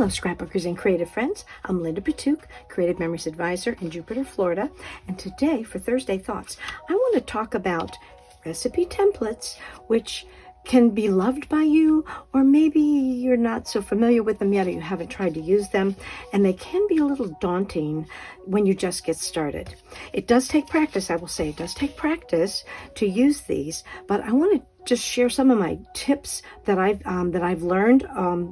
Hello, scrapbookers and creative friends. I'm Linda Petuch, Creative Memories Advisor in Jupiter, Florida. And today, for Thursday Thoughts, I want to talk about recipe templates, which can be loved by you, or maybe you're not so familiar with them yet, or you haven't tried to use them, and they can be a little daunting when you just get started. It does take practice, I will say. It does take practice to use these, but I want to just share some of my tips that I've learned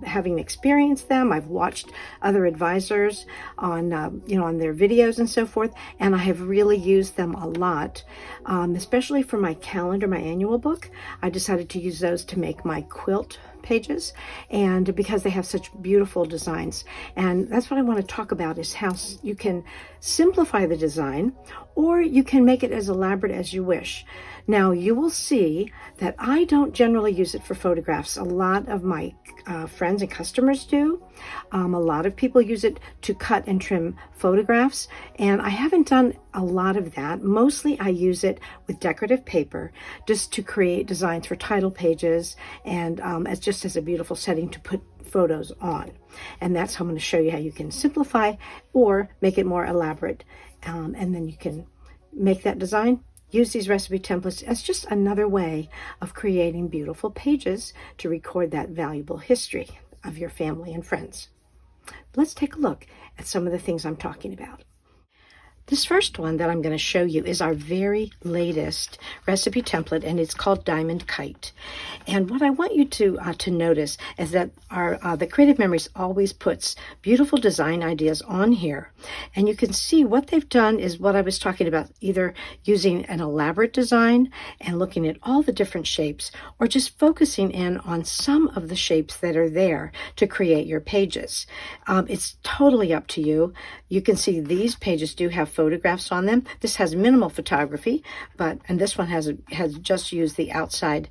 having experienced them. I've watched other advisors on on their videos and so forth, and I have really used them a lot, especially for my calendar, my annual book. I decided to use those to make my quilt pages, and because they have such beautiful designs. And that's what I want to talk about, is how you can simplify the design, or you can make it as elaborate as you wish. Now, you will see that I don't generally use it for photographs. A lot of my friends and customers do. A lot of people use it to cut and trim photographs, and I haven't done a lot of that. Mostly I use it with decorative paper just to create designs for title pages, and as a beautiful setting to put photos on. And that's how I'm going to show you how you can simplify or make it more elaborate, and then you can make that design. Use these recipe templates as just another way of creating beautiful pages to record that valuable history of your family and friends. Let's take a look at some of the things I'm talking about. This first one that I'm going to show you is our very latest recipe template, and it's called Diamond Kite. And what I want you to notice is that the Creative Memories always puts beautiful design ideas on here. And you can see what they've done is what I was talking about, either using an elaborate design and looking at all the different shapes, or just focusing in on some of the shapes that are there to create your pages. It's totally up to you. You can see these pages do have photographs on them. This has minimal photography, and this one has just used the outside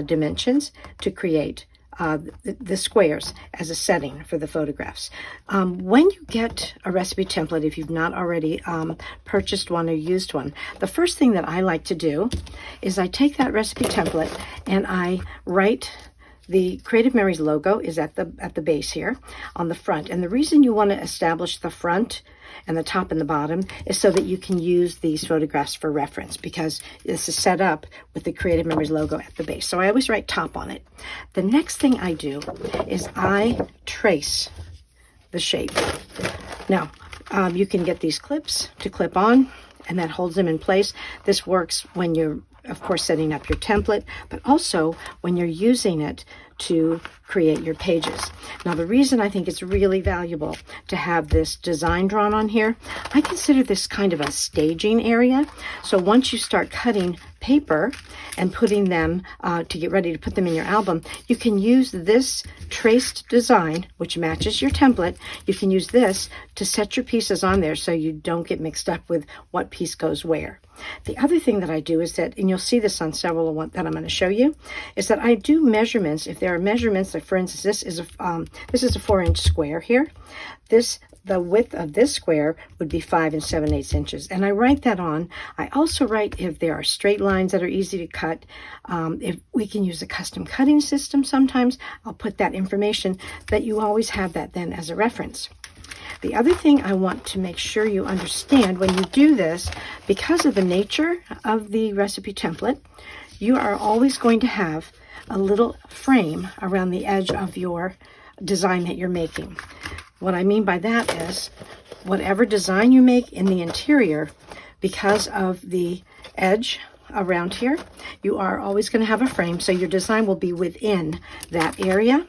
dimensions to create the squares as a setting for the photographs. When you get a recipe template, if you've not already purchased one or used one, the first thing that I like to do is I take that recipe template and I write. The Creative Memories logo is at the base here on the front. And the reason you want to establish the front and the top and the bottom is so that you can use these photographs for reference, because this is set up with the Creative Memories logo at the base. So I always write top on it. The next thing I do is I trace the shape. Now, you can get these clips to clip on, and that holds them in place. This works when you're, of course, setting up your template, but also when you're using it to create your pages. Now, the reason I think it's really valuable to have this design drawn on here, I consider this kind of a staging area. So once you start cutting paper and putting them to get ready to put them in your album, you can use this traced design, which matches your template. You can use this to set your pieces on there so you don't get mixed up with what piece goes where. The other thing that I do is that, and you'll see this on several that I'm going to show you, is that I do measurements. If there are measurements, like for instance, this is a 4-inch square here. The width of this square would be 5 7/8 inches, and I write that on. I also write if there are straight lines that are easy to cut. If we can use a custom cutting system sometimes, I'll put that information, that you always have that then as a reference. The other thing I want to make sure you understand when you do this, because of the nature of the recipe template, you are always going to have a little frame around the edge of your design that you're making. What I mean by that is, whatever design you make in the interior, because of the edge around here, you are always going to have a frame, so your design will be within that area.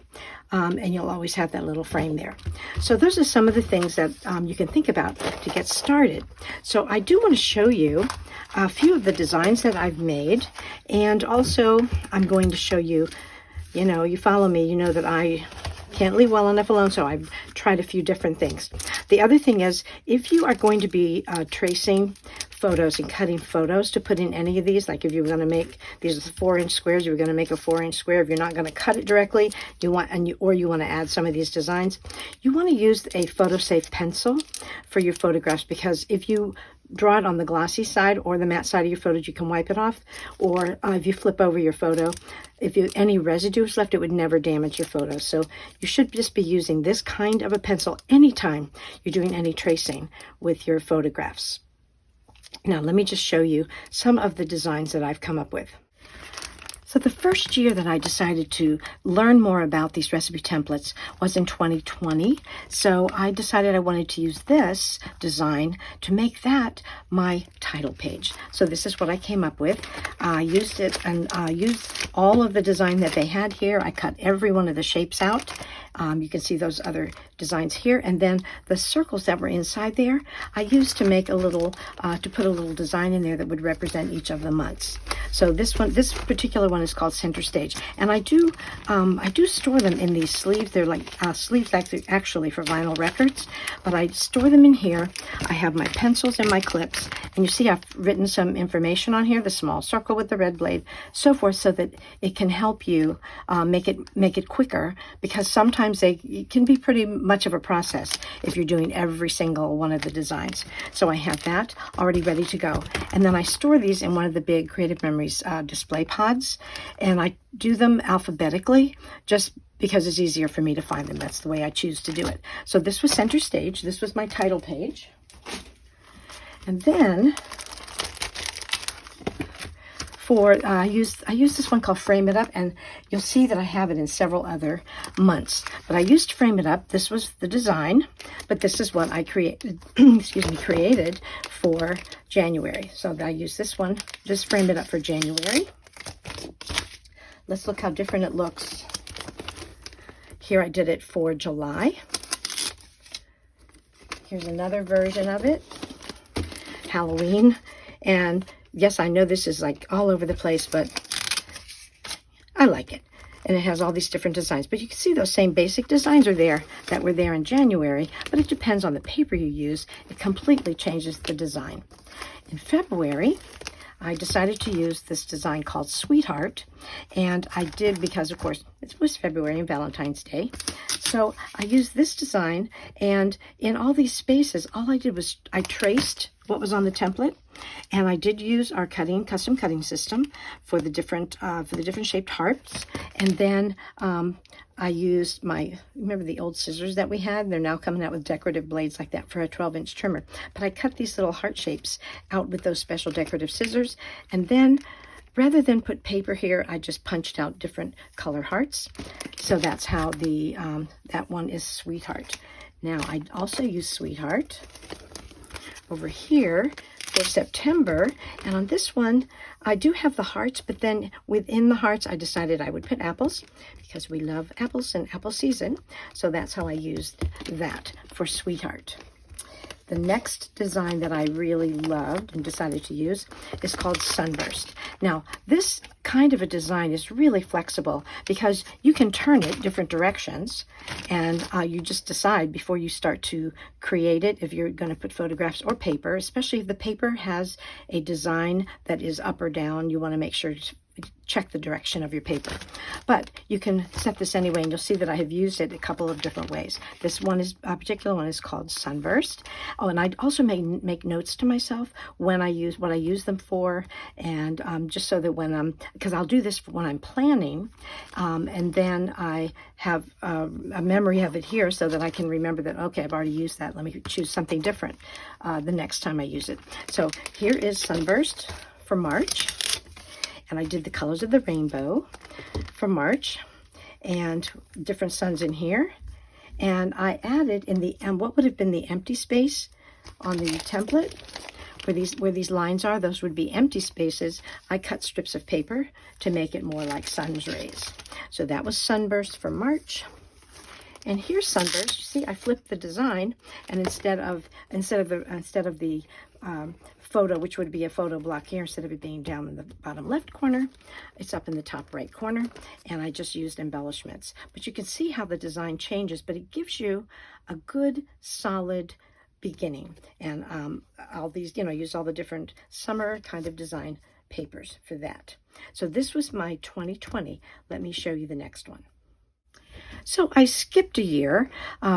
And you'll always have that little frame there. So those are some of the things that you can think about to get started. So I do want to show you a few of the designs that I've made, and also I'm going to show you, you follow me, you know that I can't leave well enough alone, so I've tried a few different things. The other thing is, if you are going to be tracing photos and cutting photos to put in any of these, like if you're going to make these 4-inch squares, you're going to make a 4-inch square. If you're not going to cut it directly, you want to add some of these designs, you want to use a photo safe pencil for your photographs, because if you draw it on the glossy side or the matte side of your photos, you can wipe it off. Or if you flip over your photo, if any residue is left, it would never damage your photos. So you should just be using this kind of a pencil anytime you're doing any tracing with your photographs. Now, let me just show you some of the designs that I've come up with. So the first year that I decided to learn more about these recipe templates was in 2020. So I decided I wanted to use this design to make that my title page. So this is what I came up with. I used it and used all of the design that they had here. I cut every one of the shapes out. You can see those other designs here. And then the circles that were inside there, I used to make a little, to put a little design in there that would represent each of the months. So this particular one is called Center Stage. And I do store them in these sleeves. They're like sleeves actually for vinyl records, but I store them in here. I have my pencils and my clips. And you see I've written some information on here, the small circle with the red blade, so forth, so that it can help you make it quicker, because sometimes it can be pretty much of a process if you're doing every single one of the designs. So I have that already ready to go. And then I store these in one of the big Creative Memories display pods, and I do them alphabetically just because it's easier for me to find them. That's the way I choose to do it. So this was Center Stage. This was my title page. And then I use this one called Frame It Up, and you'll see that I have it in several other months. But I used Frame It Up. This was the design, but this is what I created, created for January. So I use this one, just Frame It Up for January. Let's look how different it looks. Here I did it for July. Here's another version of it, Halloween. And yes, I know this is like all over the place, but I like it. And it has all these different designs. But you can see those same basic designs are there that were there in January, but it depends on the paper you use. It completely changes the design. In February, I decided to use this design called Sweetheart, and I did because, of course, it was February and Valentine's Day. So I used this design, and in all these spaces, all I did was I traced what was on the template, and I did use our custom cutting system for the different shaped hearts. And then I used remember the old scissors that we had? They're now coming out with decorative blades like that for a 12-inch trimmer. But I cut these little heart shapes out with those special decorative scissors. And then rather than put paper here, I just punched out different color hearts. So that's how that one is Sweetheart. Now I also use Sweetheart over here for September, and on this one I do have the hearts, but then within the hearts I decided I would put apples because we love apples and apple season. So that's how I used that for Sweetheart. The next design that I really loved and decided to use is called Sunburst. Now, this kind of a design is really flexible because you can turn it different directions, and you just decide before you start to create it if you're going to put photographs or paper, especially if the paper has a design that is up or down. You want to make sure to check the direction of your paper. But you can set this anyway, and you'll see that I have used it a couple of different ways. This one is, a particular one is called Sunburst. Oh, and I also make notes to myself when I use what I use them for, and just so that when because I'll do this when I'm planning, and then I have a memory of it here so that I can remember that, okay, I've already used that. Let me choose something different the next time I use it. So here is Sunburst for March. And I did the colors of the rainbow for March and different suns in here. And I added in the what would have been the empty space on the template where these lines are, those would be empty spaces. I cut strips of paper to make it more like sun's rays. So that was Sunburst for March. And here's Sunburst. You see, I flipped the design, and instead of the photo, which would be a photo block here, instead of it being down in the bottom left corner, it's up in the top right corner, and I just used embellishments. But you can see how the design changes, but it gives you a good solid beginning. And all these, use all the different summer kind of design papers for that. So this was my 2020. Let me show you the next one. So I skipped a year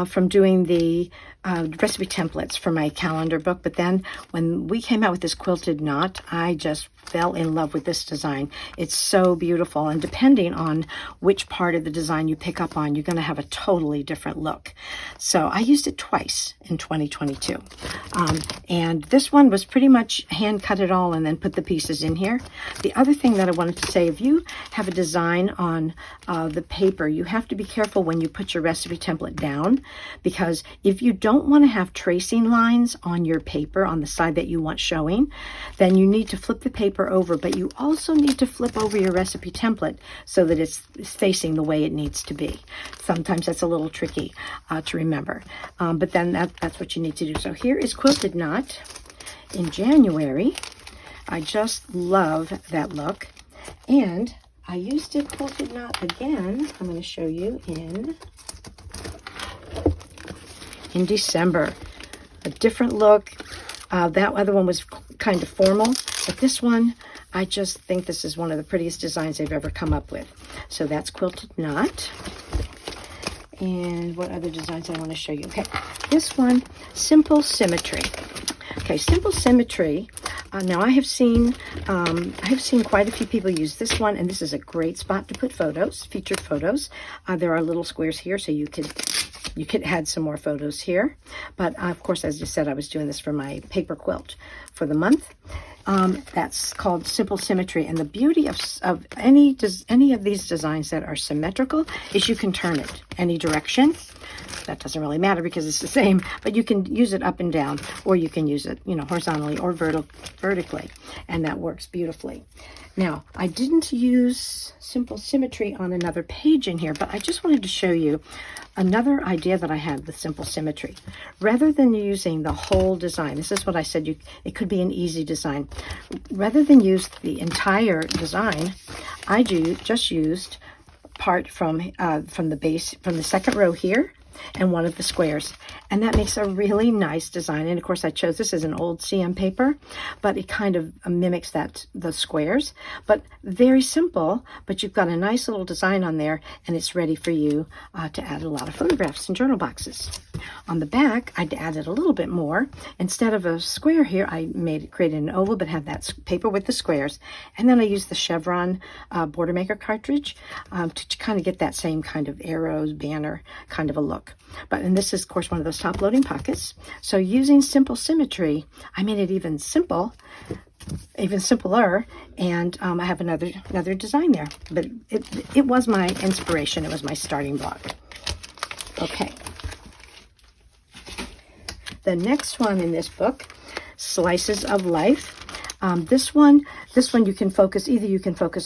from doing the recipe templates for my calendar book, but then when we came out with this quilted knot, I just fell in love with this design. It's so beautiful, and depending on which part of the design you pick up on, you're going to have a totally different look. So I used it twice in 2022, and this one was pretty much hand cut it all and then put the pieces in here. The other thing that I wanted to say, if you have a design on the paper, you have to be careful when you put your recipe template down, because if you don't want to have tracing lines on your paper on the side that you want showing, then you need to flip the paper over, but you also need to flip over your recipe template so that it's facing the way it needs to be. Sometimes that's a little tricky to remember, but then that's what you need to do. So here is Quilted Knot in January. I just love that look, and I used it Quilted Knot again. I'm going to show you in December. A different look. That other one was kind of formal, but this one, I just think this is one of the prettiest designs they've ever come up with. So that's Quilted Knot. And what other designs I want to show you? Okay, this one, Simple Symmetry. Okay, Simple Symmetry. Now I have seen quite a few people use this one, and this is a great spot to put photos, featured photos. There are little squares here, so you could add some more photos here. But of course, as you said, I was doing this for my paper quilt for the month. That's called Simple Symmetry, and the beauty of any of these designs that are symmetrical is you can turn it any direction. That doesn't really matter because it's the same, but you can use it up and down, or you can use it, horizontally or vertically, and that works beautifully. Now, I didn't use Simple Symmetry on another page in here, but I just wanted to show you another idea that I had with Simple Symmetry. Rather than using the whole design, this is what I said, it could be an easy design. Rather than use the entire design, I just used part from the base, from the second row here, and one of the squares, and that makes a really nice design. And of course, I chose this as an old CM paper, but it kind of mimics the squares, but very simple. But you've got a nice little design on there, and it's ready for you to add a lot of photographs and journal boxes. On the back, I added a little bit more. Instead of a square here, I created an oval, but had that paper with the squares, and then I used the chevron border maker cartridge to kind of get that same kind of arrows, banner kind of a look. And this is, of course, one of those top loading pockets. So using Simple Symmetry, I made it even simpler, and I have another design there. But it was my inspiration. It was my starting block. Okay. The next one in this book, Slices of Life. This one you can focus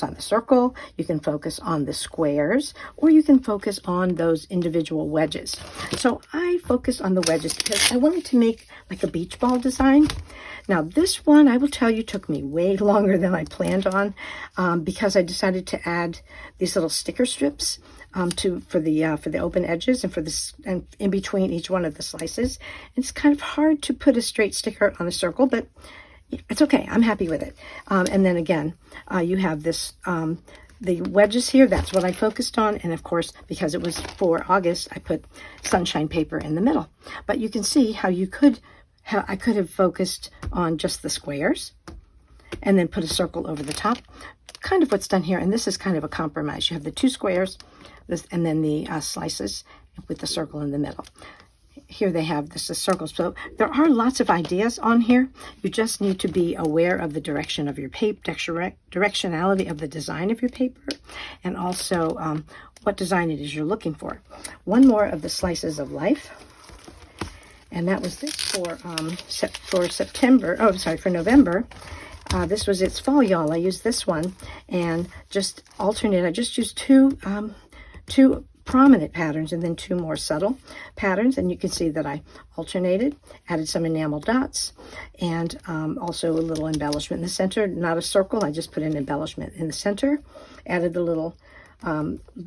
on the circle, you can focus on the squares, or you can focus on those individual wedges. So I focused on the wedges because I wanted to make like a beach ball design. Now this one, I will tell you, took me way longer than I planned on because I decided to add these little sticker strips for the open edges and in between each one of the slices. It's kind of hard to put a straight sticker on a circle, but it's okay. I'm happy with it. And then again, you have this, the wedges here. That's what I focused on. And of course, because it was for August, I put sunshine paper in the middle. But you can see how I could have focused on just the squares and then put a circle over the top. Kind of what's done here. And this is kind of a compromise. You have the two squares, and then the slices with the circle in the middle. Here they have this is circles. So there are lots of ideas on here. You just need to be aware of the direction of your paper, directionality of the design of your paper, and also what design it is you're looking for. One more of the Slices of Life, and that was this for September. Oh, sorry, for November. This was its fall, y'all. I used this one and just alternate. I just used two prominent patterns and then two more subtle patterns, and you can see that I alternated, added some enamel dots, and also a little embellishment in the center. Not a circle, I just put an embellishment in the center, added the little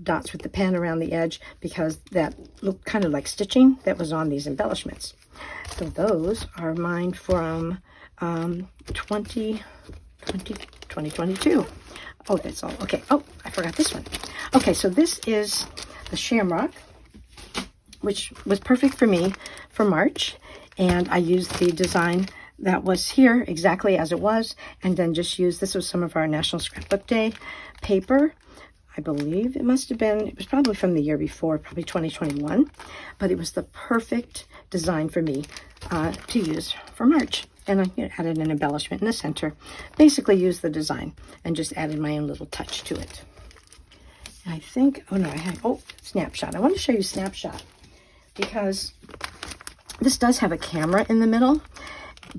dots with the pen around the edge because that looked kind of like stitching that was on these embellishments. So those are mine from 2022. Oh, that's all. Okay. Oh, I forgot this one. Okay, so this is the Shamrock, which was perfect for me for March. And I used the design that was here exactly as it was, and then just used, this was some of our National Scrapbook Day paper. I believe it must have been, it was probably from the year before, probably 2021, but it was the perfect design for me to use for March. And I added an embellishment in the center, basically used the design and just added my own little touch to it. And I think, oh no, I had, oh, Snapshot. I want to show you Snapshot because this does have a camera in the middle,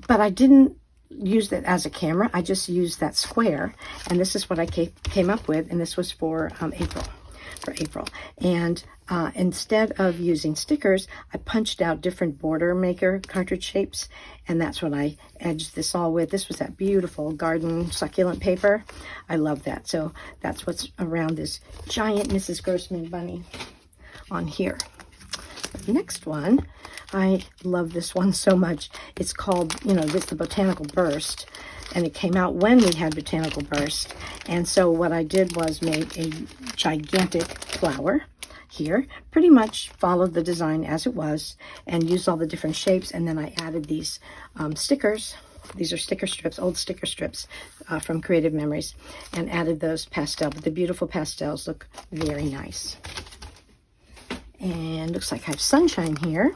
but I didn't use it as a camera. I just used that square, and this is what I came up with, and this was for April. And instead of using stickers, I punched out different border maker cartridge shapes, and that's what I edged this all with. This was that beautiful garden succulent paper. I love that. So that's what's around this giant Mrs. Grossman bunny on here. The next one, I love this one so much. It's called, it's the Botanical Burst, and it came out when we had Botanical Burst. And so what I did was make a gigantic flower here, pretty much followed the design as it was, and used all the different shapes. And then I added these stickers. These are sticker strips, old sticker strips from Creative Memories, and added those pastel. But the beautiful pastels look very nice. And looks like I have Sunshine here.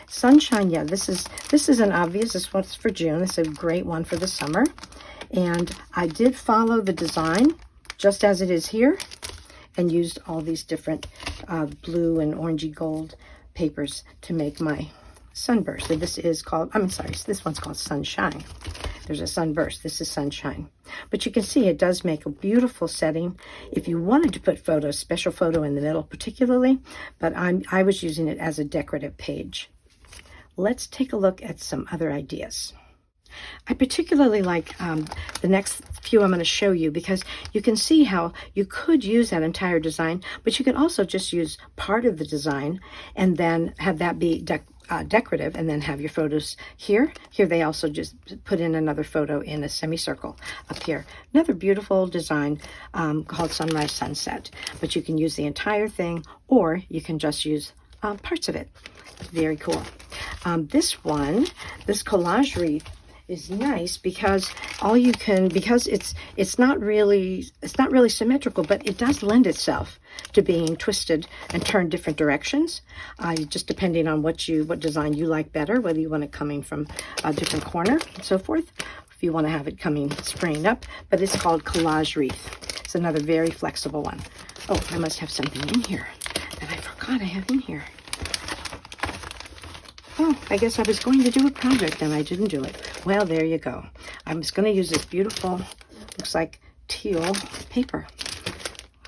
Sunshine, yeah, this is an obvious. This one's for June. This is a great one for the summer. And I did follow the design just as it is here, and used all these different blue and orangey gold papers to make my sunburst. So this is called, this one's called Sunshine. There's a sunburst. This is Sunshine. But you can see it does make a beautiful setting if you wanted to put photos, special photo in the middle particularly, but I was using it as a decorative page. Let's take a look at some other ideas. I particularly like the next few I'm going to show you, because you can see how you could use that entire design, but you can also just use part of the design and then have that be decorative, and then have your photos here. Here they also just put in another photo in a semicircle up here. Another beautiful design called Sunrise Sunset, but you can use the entire thing, or you can just use parts of it. Very cool. This collage wreath is nice because it's not really symmetrical, but it does lend itself to being twisted and turned different directions, just depending on what design you like better, whether you want it coming from a different corner and so forth, if you want to have it coming spraying up. But it's called Collage Wreath. It's another very flexible one. Oh, I must have something in here that I forgot I have in here. Oh, I guess I was going to do a project and I didn't do it. Well, there you go. I was going to use this beautiful, looks like teal paper.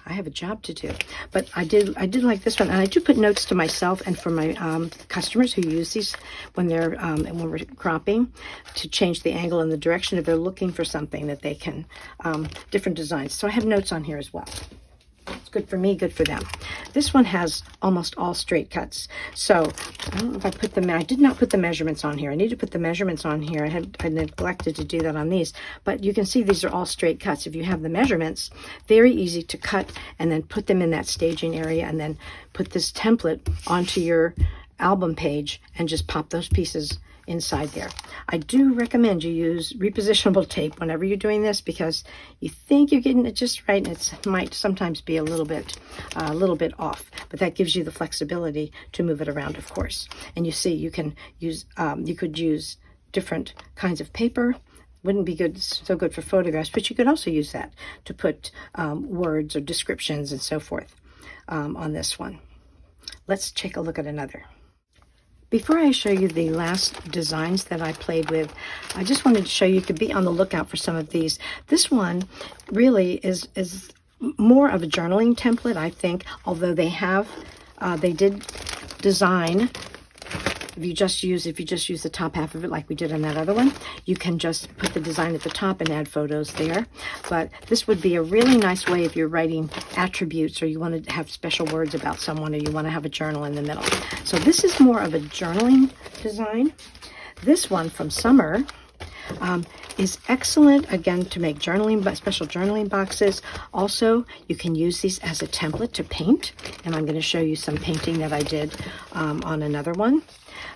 I have a job to do, but I did like this one, and I do put notes to myself and for my customers who use these when we're cropping, to change the angle and the direction if they're looking for something that they can, different designs. So I have notes on here as well. It's good for me, good for them. This one has almost all straight cuts. So I don't know if I put them, I did not put the measurements on here. I need to put the measurements on here. I neglected to do that on these, but you can see these are all straight cuts. If you have the measurements, very easy to cut and then put them in that staging area, and then put this template onto your album page and just pop those pieces inside there. I do recommend you use repositionable tape whenever you're doing this, because you think you're getting it just right, and it might sometimes be a little bit off, but that gives you the flexibility to move it around, of course. And you see, you can use you could use different kinds of paper. Wouldn't be so good for photographs, but you could also use that to put words or descriptions and so forth on this one. Let's take a look at another. Before I show you the last designs that I played with, I just wanted to show you could be on the lookout for some of these. This one really is more of a journaling template, I think, although they did design. If you just use the top half of it like we did on that other one, you can just put the design at the top and add photos there. But this would be a really nice way if you're writing attributes, or you want to have special words about someone, or you want to have a journal in the middle. So this is more of a journaling design. This one from Summer is excellent, again, to make special journaling boxes. Also, you can use these as a template to paint, and I'm going to show you some painting that I did on another one.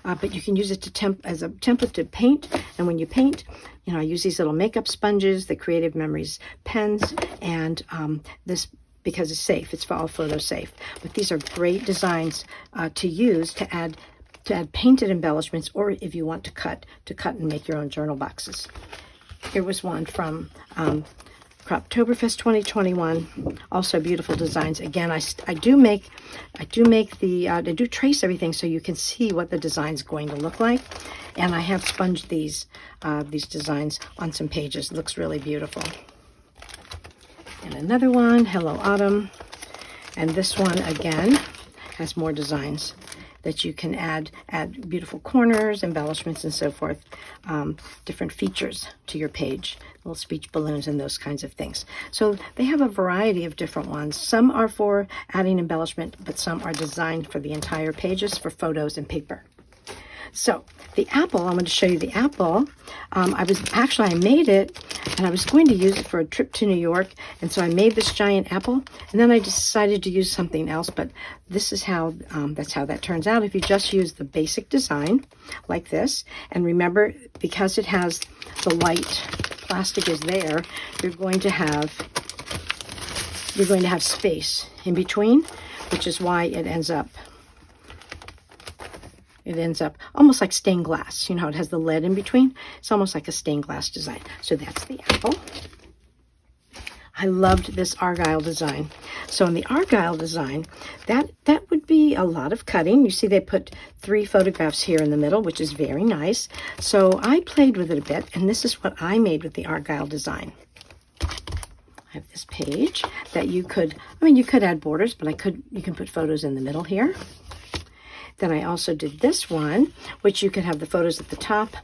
But you can use it as a template to paint, and when you paint, I use these little makeup sponges, the Creative Memories pens, and this, because it's safe, it's all photo safe. But these are great designs to use to add painted embellishments, or if you want to cut and make your own journal boxes. Here was one from Croptoberfest 2021. Also beautiful designs. Again, I do trace everything so you can see what the design's going to look like. And I have sponged these designs on some pages. It looks really beautiful. And another one, Hello Autumn. And this one again has more designs that you can add beautiful corners, embellishments, and so forth, different features to your page, little speech balloons and those kinds of things. So they have a variety of different ones. Some are for adding embellishment, but some are designed for the entire pages, for photos and paper. So the apple, I'm going to show you the apple. I made it, and I was going to use it for a trip to New York, and so I made this giant apple, and then I decided to use something else, but this is how, that's how that turns out. If you just use the basic design like this, and remember, because it has the white plastic is there, you're going to have space in between, which is why it ends up almost like stained glass. You know how it has the lead in between? It's almost like a stained glass design. So that's the apple. I loved this Argyle design. So in the Argyle design, that would be a lot of cutting. You see they put 3 photographs here in the middle, which is very nice. So I played with it a bit, and this is what I made with the Argyle design. I have this page that you could add borders, but you can put photos in the middle here. Then I also did this one, which you can have the photos at the top,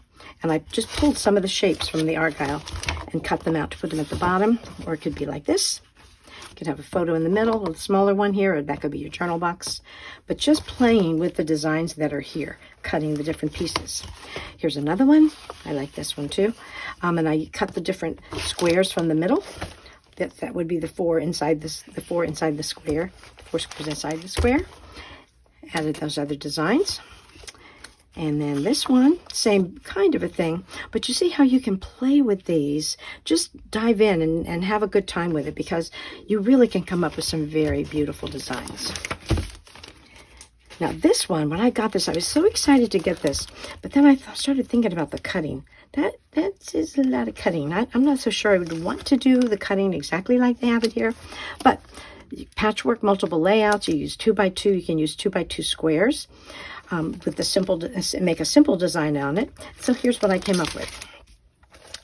and I just pulled some of the shapes from the Argyle and cut them out to put them at the bottom, or it could be like this. You could have a photo in the middle, a smaller one here, or that could be your journal box. But just playing with the designs that are here, cutting the different pieces. Here's another one. I like this one too. And I cut the different squares from the middle. That would be the 4 inside the square, 4 squares inside the square. Added those other designs. And then this one, same kind of a thing, but you see how you can play with these. Just dive in and have a good time with it, because you really can come up with some very beautiful designs. Now this one, when I got this, I was so excited to get this, but then I started thinking about the cutting. That is a lot of cutting. I'm not so sure I would want to do the cutting exactly like they have it here, but patchwork, multiple layouts, you use 2x2, you can use 2x2 squares with the make a simple design on it. So here's what I came up with.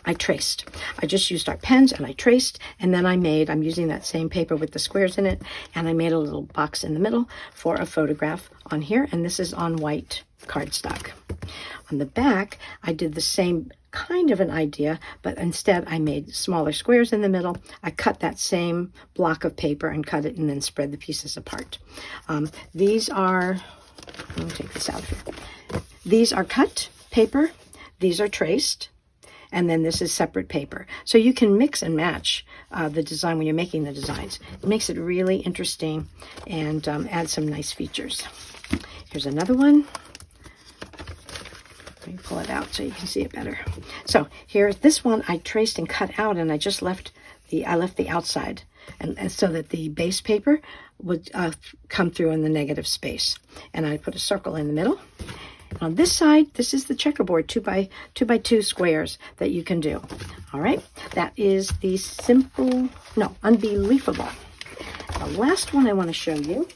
I traced. I just used our pens and I traced, and then I'm using that same paper with the squares in it, and I made a little box in the middle for a photograph on here, and this is on white cardstock. On the back, I did the same kind of an idea, but instead I made smaller squares in the middle. I cut that same block of paper and cut it and then spread the pieces apart. These are, let me take this out here. These are cut paper, these are traced, and then this is separate paper. So you can mix and match the design when you're making the designs. It makes it really interesting and adds some nice features. Here's another one. Let me pull it out so you can see it better. So here, this one I traced and cut out, and I just left the outside, and so that the base paper would come through in the negative space. And I put a circle in the middle. And on this side, this is the checkerboard, 2x2 squares that you can do. All right, that is the Unbelievable. The last one I want to show you.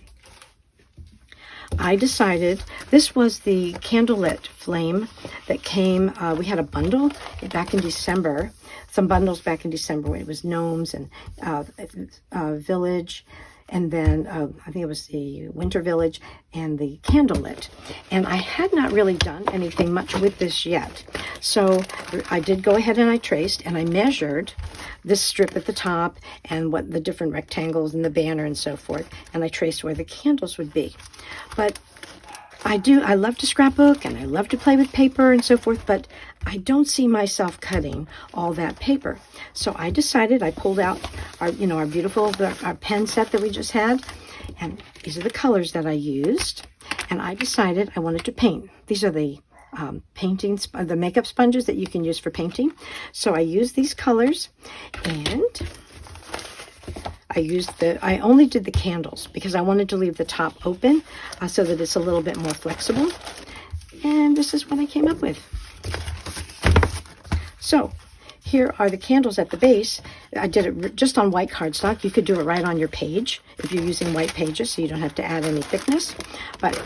I decided, this was the candlelit flame that came, we had a bundle back in December, some bundles back in December when it was gnomes and village, and then I think it was the winter village and the candlelit. And I had not really done anything much with this yet. So I did go ahead and I traced and I measured this strip at the top and what the different rectangles and the banner and so forth. And I traced where the candles would be. But I love to scrapbook and I love to play with paper and so forth, but I don't see myself cutting all that paper. So I decided, I pulled out our beautiful our pen set that we just had, and these are the colors that I used, and I decided I wanted to paint. These are the the makeup sponges that you can use for painting. So I used these colors, and I only did the candles because I wanted to leave the top open so that it's a little bit more flexible. And this is what I came up with. So here are the candles at the base. I did it just on white cardstock. You could do it right on your page if you're using white pages, so you don't have to add any thickness. But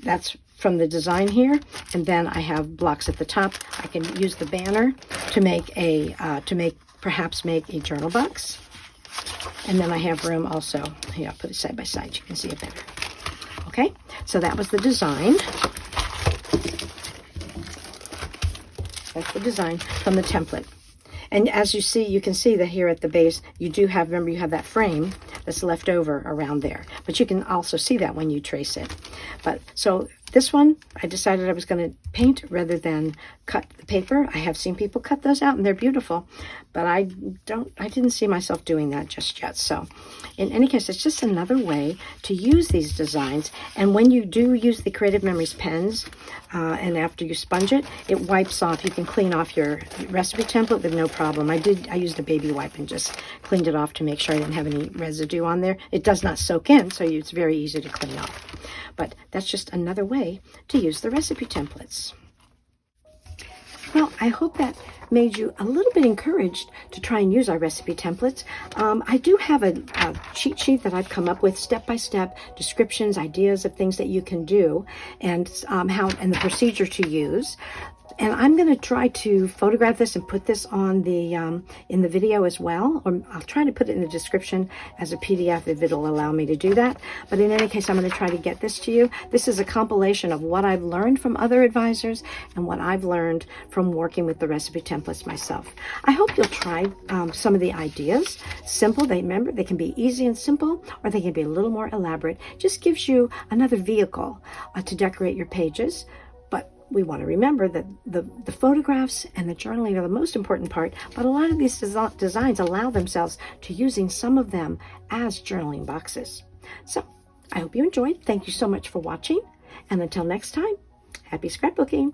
that's from the design here. And then I have blocks at the top. I can use the banner to make perhaps make a journal box. And then I have room also. Here, I'll put it side by side. You can see it better. Okay, so that was the design. That's the design from the template. And as you see, you can see that here at the base, you do have, remember, you have that frame that's left over around there. But you can also see that when you trace it. But so this one, I decided I was going to paint rather than cut the paper. I have seen people cut those out and they're beautiful, but I didn't see myself doing that just yet. So in any case, it's just another way to use these designs. And when you do use the Creative Memories pens, and after you sponge it, it wipes off. You can clean off your recipe template with no problem. I used a baby wipe and just cleaned it off to make sure I didn't have any residue on there. It does not soak in, so it's very easy to clean off. But that's just another way to use the recipe templates. Well, I hope that made you a little bit encouraged to try and use our recipe templates. I do have a cheat sheet that I've come up with, step-by-step descriptions, ideas of things that you can do, and and the procedure to use. And I'm going to try to photograph this and put this on the in the video as well, or I'll try to put it in the description as a PDF if it'll allow me to do that. But in any case, I'm going to try to get this to you. This is a compilation of what I've learned from other advisors and what I've learned from working with the recipe templates myself. I hope you'll try some of the ideas. Simple, remember, they can be easy and simple, or they can be a little more elaborate. Just gives you another vehicle to decorate your pages. We want to remember that the photographs and the journaling are the most important part, but a lot of these designs allow themselves to using some of them as journaling boxes. So I hope you enjoyed. Thank you so much for watching. And until next time, happy scrapbooking.